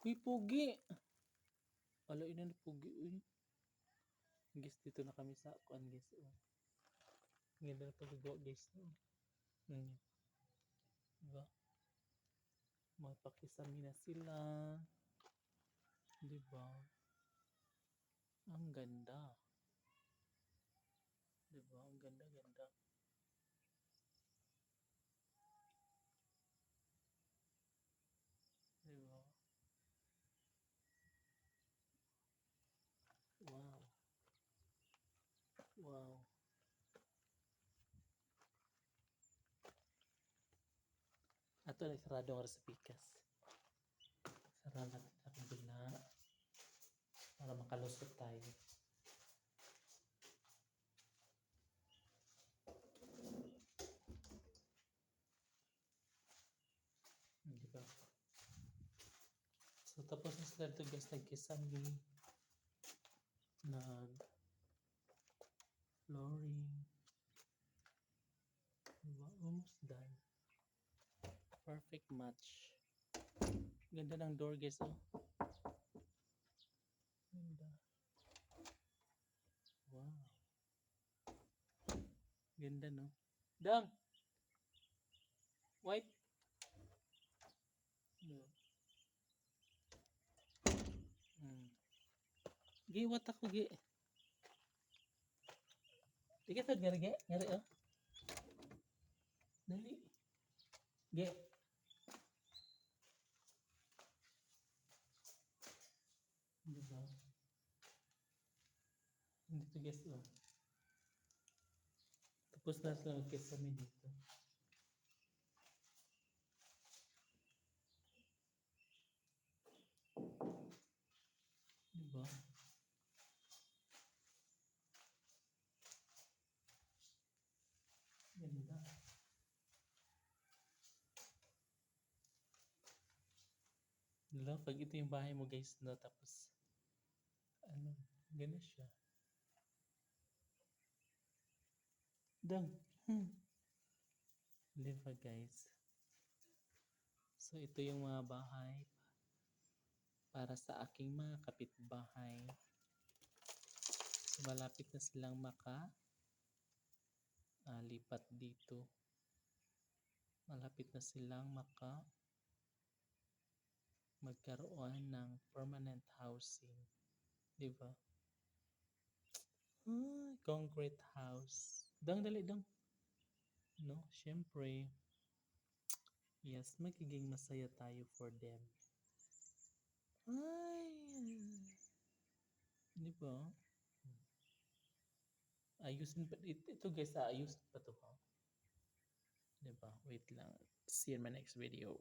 Uy, pogi! Wala ina na pogi, uy. Guys, dito na kami sa kuan, guys. Oh. Ganda na pagagawa, guys. Oh. Diba? Magpakisami na sila. Diba? Ang ganda. Diba? Ang ganda-ganda. Diba? Wow. Wow. Ato na sarado ang sa pikas. Sarado natin sa kabila para makalusot tayo. Diba? So tapos na sila ito guys, nagkisami, nag-flooring. Diba? Almost done. Perfect match. Ganda ng door guys, oh. Ganda. Wow. Ganda, no? Dang! White? No. Gi, what ako, gi? Tiga tawad nga, gi? Ngari, oh. Dali. Gi. Diba? Dito guys, oh. Tapos na sila magkisami dito. Diba? Ganda. Diba? Pag ito yung bahay mo guys, no? Tapos, ano, ganda siya. Dang. Diba guys? So, ito yung mga bahay para sa aking mga kapitbahay. So, malapit na silang lipat dito. Malapit na silang magkaroon ng permanent housing. Diba? Concrete house. Dang, dali, dang. No, syempre. Yes, magiging masaya tayo for them. Ay! Diba? Ayusin pa. Ito guys, ayusin pa to. Diba? Wait lang. See you in my next video.